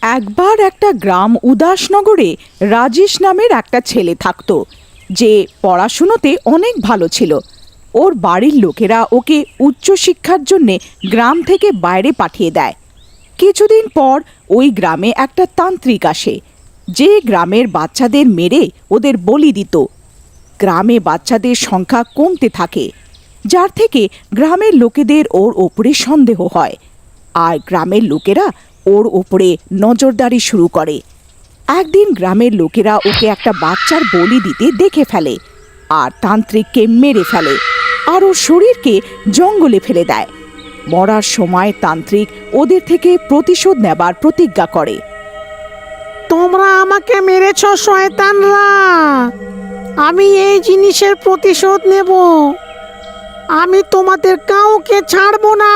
একবার একটা গ্রাম উদাসনগরে রাজেশ নামের একটা ছেলে থাকতো, যে পড়াশুনোতে অনেক ভালো ছিল। ওর বাড়ির লোকেরা ওকে উচ্চশিক্ষার জন্যে গ্রাম থেকে বাইরে পাঠিয়ে দেয়। কিছুদিন পর ওই গ্রামে একটা তান্ত্রিক আসে, যে গ্রামের বাচ্চাদের মেরে ওদের বলি দিত। গ্রামে বাচ্চাদের সংখ্যা কমতে থাকে, যার থেকে গ্রামের লোকেদের ওর ওপরে সন্দেহ হয়, আর গ্রামের লোকেরা ওর ওপরে নজরদারি শুরু করে। একদিন গ্রামের লোকেরা ওকে একটা বাচ্চার বলি দিতে দেখে ফেলে, আর তান্ত্রিককে মেরে ফেলে, আর ওর শরীরকে জঙ্গলে ফেলে দেয়। মরার সময় তান্ত্রিক ওদের থেকে প্রতিশোধ নেবার প্রতিজ্ঞা করে। তোমরা আমাকে মেরেছ শয়তানরা, আমি এই জিনিসের প্রতিশোধ নেব। আমি তোমাদের কাউকে ছাড়বো না।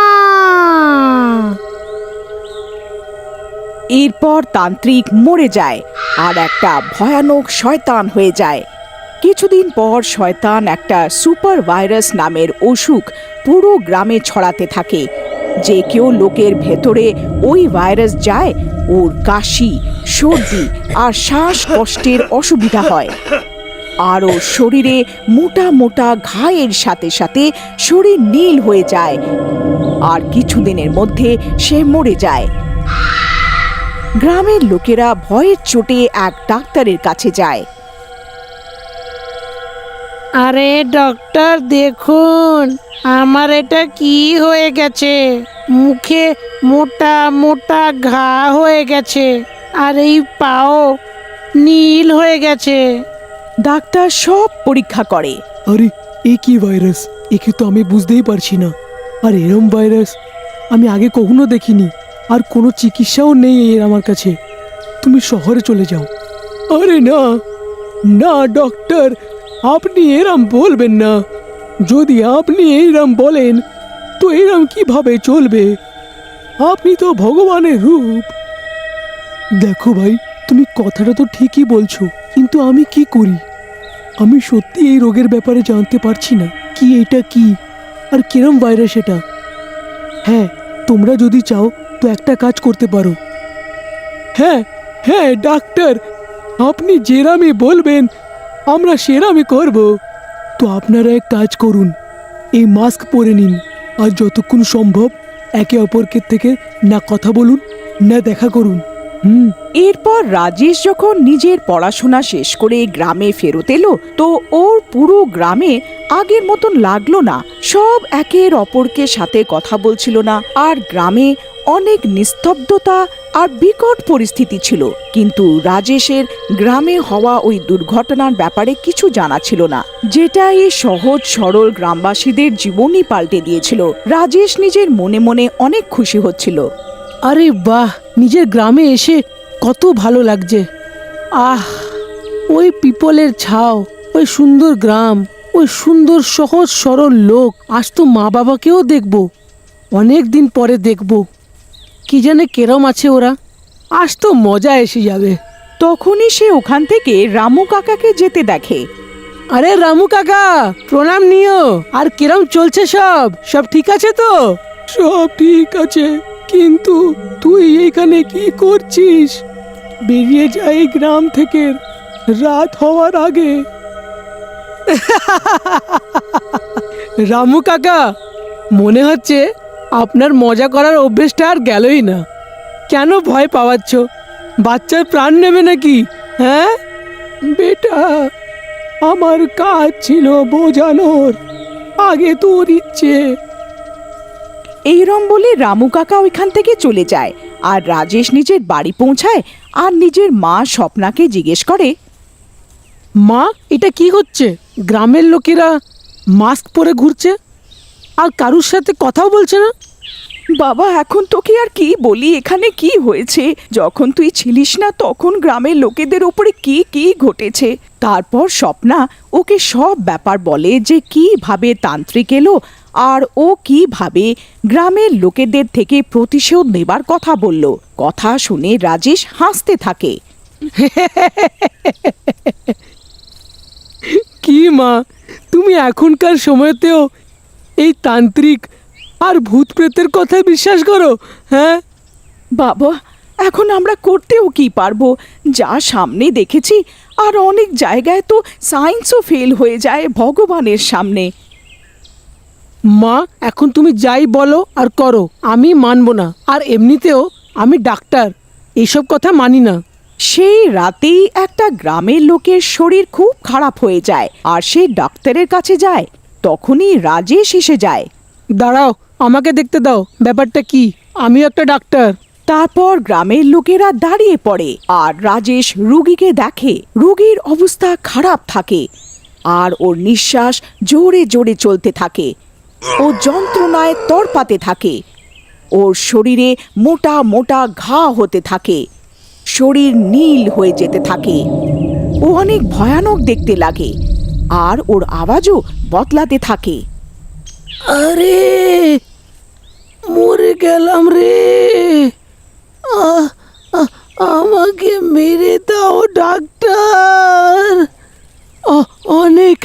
এরপর তান্ত্রিক মরে যায় আর একটা ভয়ানক শয়তান হয়ে যায়। কিছুদিন পর শয়তান একটা সুপার ভাইরাস নামের অসুখ পুরো গ্রামে ছড়াতে থাকে। যে কেউ লোকের ভেতরে ওই ভাইরাস যায়, ওর কাশি, সর্দি আর শ্বাসকষ্টের অসুবিধা হয়। আর ওর শরীরে মোটা মোটা ঘায়ের সাথে সাথে শরীর নীল হয়ে যায়, আর কিছুদিনের মধ্যে সে মরে যায়। গ্রামের লোকেরা ভয়ের চোটে এক ডাক্তারের কাছে যায়। আরে ডক্টর, দেখুন আমার এটা কি হয়ে গেছে। মুখে মোটা মোটা ঘা হয়ে গেছে, আর এই পাও নীল হয়ে গেছে। ডাক্তার সব পরীক্ষা করে। আরে এ কি ভাইরাস? একে তো আমি বুঝতেই পারছি না। আর এরম ভাইরাস আমি আগে কখনো দেখিনি, আর কোনো চিকিৎসাও নেই এর আমার কাছে। তুমি শহরে চলে যাও। আরে না না ডক্টর, আপনি এরম বলবেন না। যদি আপনি এইরম বলেন তো এরম কিভাবে চলবে? আপনি তো ভগবানের রূপ। দেখো ভাই, তুমি কথাটা তো ঠিকই বলছো, কিন্তু আমি কি করি? আমি সত্যি এই রোগের ব্যাপারে জানতে পারছি না, কি এটা কি আর কিরম ভাইরাস এটা। হ্যাঁ, তোমরা যদি চাও তো একটা কাজ করতে পারো। হ্যাঁ হ্যাঁ ডাক্তার, আপনি যেরামই বলবেন আমরা সেরামই করব। তো আপনারা এক কাজ করুন, এই মাস্ক পরে নিন, আর যতক্ষণ সম্ভব একে অপরকে থেকে না কথা বলুন না দেখা করুন। এরপর রাজেশ যখন নিজের পড়াশোনা শেষ করে গ্রামে ফেরত এলো, তো ওর পুরো গ্রামে আগের মতন লাগলো না। সব একের অপরকে সাথে কথা বলছিল না, আর গ্রামে অনেক নিস্তব্ধতা আর বিকট পরিস্থিতি ছিল। কিন্তু রাজেশের গ্রামে হওয়া ওই দুর্ঘটনার ব্যাপারে কিছু জানা ছিল না, যেটা এই সহজ সরল গ্রামবাসীদের জীবনই পাল্টে দিয়েছিল। রাজেশ নিজের মনে মনে অনেক খুশি হচ্ছিল। আরে বাহ, নিজের গ্রামে এসে কত ভালো লাগছে। আহ, ওই পিপলের ছাও, ওই সুন্দর গ্রাম, ওই সুন্দর সহজ সরল লোক। আজ তো মা বাবাকেও দেখব, অনেক দিন পরে দেখব। কি জানে কেরম আছে ওরা। আজ তো মজা এসে যাবে। তখনই সে ওখান থেকে রামু কাকাকে যেতে দেখে। আরে রামু কাকা, প্রণাম নিও। আর কিরম চলছে সব? সব ঠিক আছে তো? সব ঠিক আছে, কিন্তু তুই এখানে কি করছিস? বেরিয়ে যা এই গ্রাম থেকে রাত হওয়ার আগে। রামু কাকা, মনে হচ্ছে আপনার মজা করার অভ্যেসটা আর গেলই না। কেন ভয় পাওয়াচ্ছ? বাচ্চার প্রাণ নেবে নাকি? হ্যাঁ বেটা, আমার কাজ ছিল বোঝানোর, আগে তোর ইচ্ছে। এইরম বলে রামু কাকা ওইখান থেকে চলে যায়, আর রাজেশ নিজের বাড়ি পৌঁছায় আর নিজের মা স্বপ্নাকে জিজ্ঞেস করে। মা, এটা কি হচ্ছে? গ্রামের লোকেরা মাস্ক পরে ঘুরছে আর কারুর সাথে কথাও বলছে না। বাবা, এখন তোকে আর কি বলি, এখানে কি হয়েছে? যখন তুই ছিলিস না তখন গ্রামের লোকেদের ওপরে কি কি ঘটেছে। তারপর স্বপ্না ওকে সব ব্যাপার বলে, যে কিভাবে তান্ত্রিক এলো আর ও কিভাবে গ্রামের লোকেদের থেকে প্রতিশোধ নেবার কথা বলল। কথা শুনে রাজেশ হাসতে থাকে। কি মা, তুমি এখনকার সময়তেও এই তান্ত্রিক আর ভূত প্রেতের কথায় বিশ্বাস করো? হ্যাঁ বাবা, এখন আমরা করতেও কি পারবো? যা সামনে দেখেছি, আর অনেক জায়গায় তো সায়েন্সও ফেল হয়ে যায় ভগবানের সামনে। মা, এখন তুমি যাই বলো আর করো, আমি মানবো না। আর এমনিতেও আমি ডাক্তার, এইসব কথা মানি না। সেই রাতেই একটা গ্রামের লোকের শরীর খুব খারাপ হয়ে যায়, আর সে ডাক্তারের কাছে যায়। তখনই রাজেশ এসে যায়। দাঁড়াও, আমাকে দেখতে দাও, ব্যাপারটা কি? আমিও একটা ডাক্তার। তারপর গ্রামের লোকেরা দাঁড়িয়ে পড়ে, আর রাজেশ রুগীকে দেখে। রুগীর অবস্থা খারাপ থাকে, আর ওর নিঃশ্বাস জোরে জোরে চলতে থাকে। ও যন্ত্রণায় তড়পাতে থাকে। ওর শরীরে মোটা মোটা ঘা হতে থাকে। শরীর নীল হয়ে যেতে থাকে। ও অনেক ভয়ানক দেখতে লাগে, আর ওর আওয়াজও বদলাতে থাকে। আরে, মরে গেলাম রে। আহ, আহ, আমাকে মেরে দাও ডাক্তার। অনেক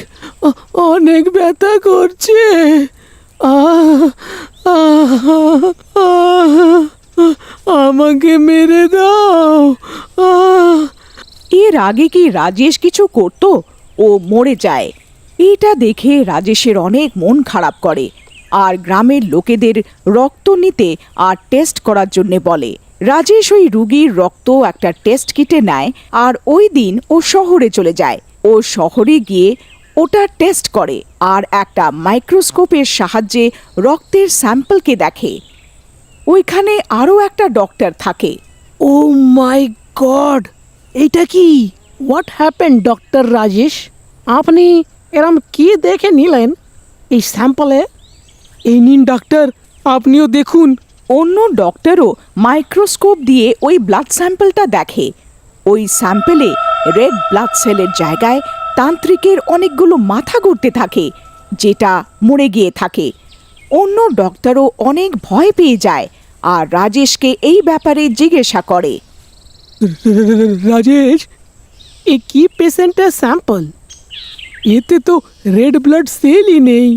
অনেক ব্যথা করছে। আহ, আহ, আহ, আমাকে মেরে দাও। আহ। এর আগে কি রাজেশ কিছু করত? ও মরে যায়। এটা দেখে রাজেশের অনেক মন খারাপ করে, আর গ্রামের লোকেদের রক্ত নিতে আর টেস্ট করার জন্য বলে। রাজেশ ওই রুগীর রক্ত একটা টেস্ট কিটে নেয়, আর ওই দিন ও শহরে চলে যায়। ও শহরে গিয়ে ওটা টেস্ট করে, আর একটা মাইক্রোস্কোপের সাহায্যে রক্তের স্যাম্পলকে দেখে। ওইখানে আরও একটা ডক্টর থাকে। ও মাই গড, এইটা কি? What happen doctor Rajesh? আপনি এরম কি দেখে নিলেন এই স্যাম্পলে? এই নিন ডাক্তার, আপনিও দেখুন। অন্য ডক্টরও মাইক্রোস্কোপ দিয়ে ওই ব্লাড স্যাম্পলটা দেখে। ওই স্যাম্পলে রেড ব্লাড সেলের জায়গায় তান্ত্রিকের অনেকগুলো মাথা ঘুরতে থাকে, যেটা মরে গিয়ে থাকে। অন্য ডক্টরও অনেক ভয় পেয়ে যায়, আর রাজেশকে এই ব্যাপারে জিজ্ঞাসা করে। রাজেশ, এ কি পেশেন্টের স্যাম্পল? এতে তো রেড ব্লাড সেলই নেই।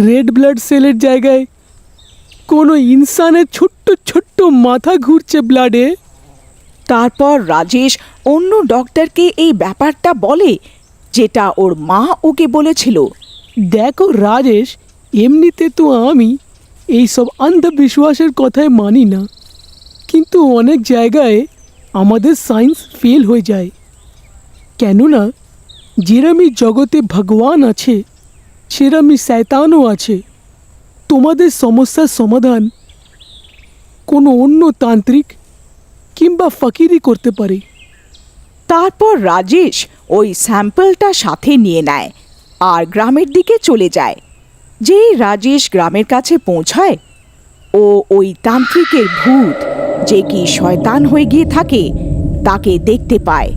রেড ব্লাড সেলের জায়গায় কোনো ইনসানের ছোট্ট ছোট্ট মাথা ঘুরছে ব্লাডে। তারপর রাজেশ অন্য ডক্টরকে এই ব্যাপারটা বলে, যেটা ওর মা ওকে বলেছিল। দেখো রাজেশ, এমনিতে তো আমি এইসব অন্ধবিশ্বাসের কথায় মানি না, কিন্তু অনেক জায়গায় আমাদের সায়েন্স ফেল হয়ে যায়। কেননা যেরমই জগতে ভগবান আছে, সেরমই শয়তানও আছে। তোমাদের সমস্যার সমাধান কোনো অন্য তান্ত্রিক কিংবা ফকিরই করতে পারে। তারপর রাজেশ ওই স্যাম্পলটা সাথে নিয়ে নেয়, আর গ্রামের দিকে চলে যায়। যেই রাজেশ গ্রামের কাছে পৌঁছায়, ও ওই তান্ত্রিকের ভূত, যে কি শয়তান হয়ে গিয়ে থাকে, তাকে দেখতে পায়।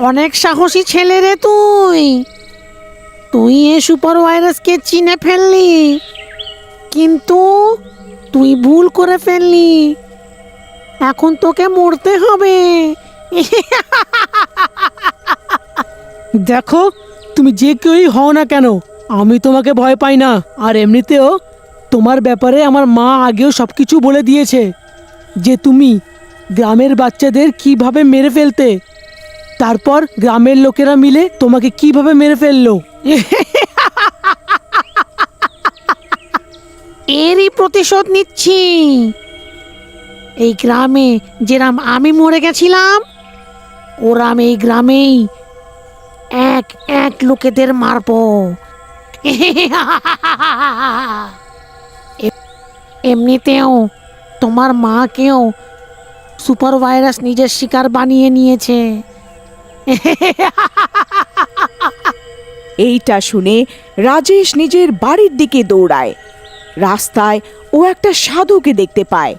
অনেক সাহসী ছেলে রে তুই। তুই এ সুপার ভাইরাসকে চিনে ফেললি, কিন্তু তুই ভুল করে ফেললি। এখন তোকে মরতে হবে। দেখো, তুমি যে কেউই হও না কেন, আমি তোমাকে ভয় পাই না। আর এমনিতেও তোমার ব্যাপারে আমার মা আগেও সব কিছু বলে দিয়েছে, যে তুমি গ্রামের বাচ্চাদের কিভাবে মেরে ফেলতে। তারপর গ্রামের লোকেরা মিলে তোমাকে কিভাবে মেরে ফেললো। এরই প্রতিশোধ নিচ্ছি। এই গ্রামে যেরাম আমি মরে গেছিলাম, ওরাম এই গ্রামেই এক এক লোকেদের মারবো। এমনিতেও তোমার মাকেও সুপার ভাইরাস নিজের শিকার বানিয়ে নিয়েছে। এইটা শুনে রাজেশ নিজের বাড়ির দিকে দৌড়ায়। রাস্তায় ও একটা সাধুকে দেখতে পায়।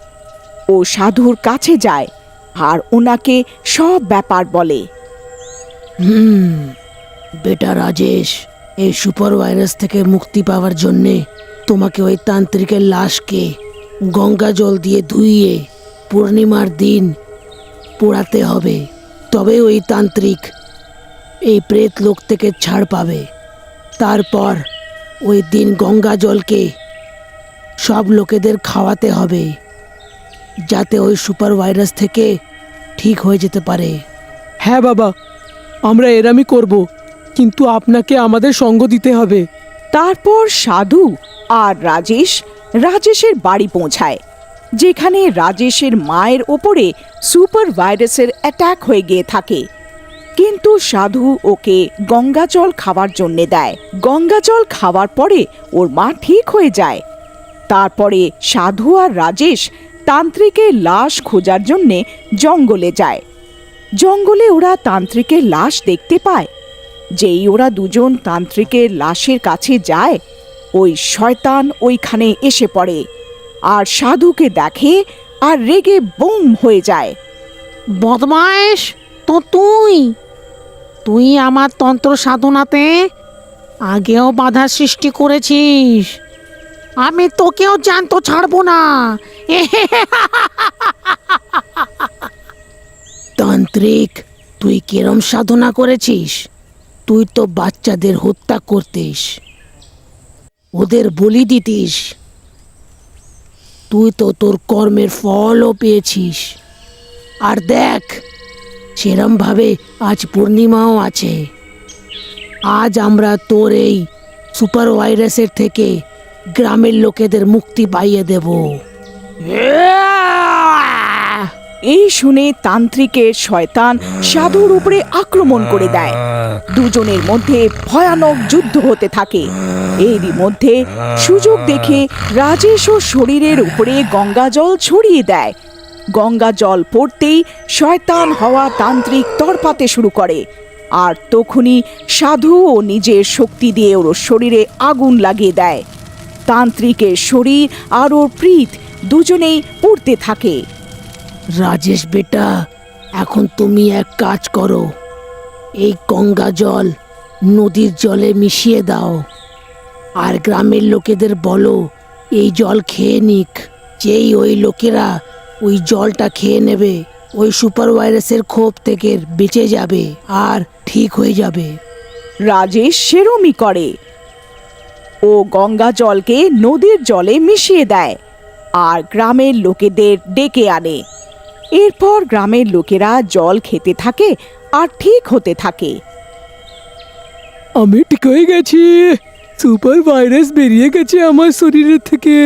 ও সাধুর কাছে যায়, আর ওনাকে সব ব্যাপার বলে। বেটা রাজেশ, এই সুপার ভাইরাস থেকে মুক্তি পাওয়ার জন্যে তোমাকে ওই তান্ত্রিকের লাশকে গঙ্গা জল দিয়ে ধুইয়ে পূর্ণিমার দিন পোড়াতে হবে। তবে ওই তান্ত্রিক এই প্রেত লোক থেকে ছাড় পাবে। তারপর ওই দিন গঙ্গা জলকে সব লোকেদের খাওয়াতে হবে, যাতে ওই সুপার ভাইরাস থেকে ঠিক হয়ে যেতে পারে। হ্যাঁ বাবা, আমরা এরামই করব, কিন্তু আপনাকে আমাদের সঙ্গ দিতে হবে। তারপর সাধু আর রাজেশের বাড়ি পৌঁছায়, যেখানে রাজেশের মায়ের ওপরে সুপার ভাইরাসের অ্যাটাক হয়ে গিয়ে থাকে। কিন্তু সাধু ওকে গঙ্গা জল খাওয়ার জন্যে দেয়। গঙ্গা জল খাওয়ার পরে ওর মা ঠিক হয়ে যায়। তারপরে সাধু আর রাজেশ তান্ত্রিকের লাশ খোঁজার জন্যে জঙ্গলে যায়। জঙ্গলে ওরা তান্ত্রিকের লাশ দেখতে পায়। যেই ওরা দুজন তান্ত্রিকের লাশের কাছে যায়, ওই শয়তান ওইখানে এসে পড়ে আর সাধুকে দেখে আর রেগে বুম হয়ে যায়। বদমাইশ, তো তুই আমার তন্ত্র সাধনাতে আগেও বাধা সৃষ্টি করেছিস, আমি তোকেও জানতো ছাড়বো না। তান্ত্রিক, তুই কিরম সাধনা করেছিস? তুই তো বাচ্চাদের হত্যা করতিস, ওদের বলি দিতিস। তুই তো তোর কর্মের ফলও পেয়েছিস। আর দেখ, সেরম ভাবে আজ পূর্ণিমাও আছে। আজ আমরা তোর এই সুপার ভাইরাসের থেকে গ্রামের লোকেদের মুক্তি পাইয়ে দেব। এই শুনে তান্ত্রিকের শয়তান সাধুর উপরে আক্রমণ করে দেয়। দুজনের মধ্যে ভয়ানক যুদ্ধ হতে থাকে। এরই মধ্যে সুযোগ দেখে রাজেশ ও শরীরের উপরে গঙ্গা জল ছড়িয়ে দেয়। গঙ্গা জল পড়তেই শয়তান হওয়া তান্ত্রিক তড়পাতে শুরু করে, আর তখনই সাধু ও নিজের শক্তি দিয়ে ওর শরীরে আগুন লাগিয়ে দেয়। তান্ত্রিকের শরীর আর ওর প্রীত দুজনেই পুড়তে থাকে। রাজেশ বেটা, এখন তুমি এক কাজ করো, এই গঙ্গা জল নদীর জলে মিশিয়ে দাও, আর গ্রামের লোকেদের বলো এই জল খেয়ে নিক। যেই ওই লোকেরা ওই জলটা খেয়ে নেবে, ওই সুপার ভাইরাসের ক্ষোভ থেকে বেঁচে যাবে আর ঠিক হয়ে যাবে। রাজেশ সেরমই করে। ও গঙ্গা জলকে নদীর জলে মিশিয়ে দেয় আর গ্রামের লোকেদের ডেকে আনে। এরপর গ্রামের লোকেরা জল খেতে থাকে আর ঠিক হতে থাকে। আমি ঠিক হয়ে গেছি, সুপার ভাইরাস বেরিয়ে গেছে আমার শরীরের থেকে।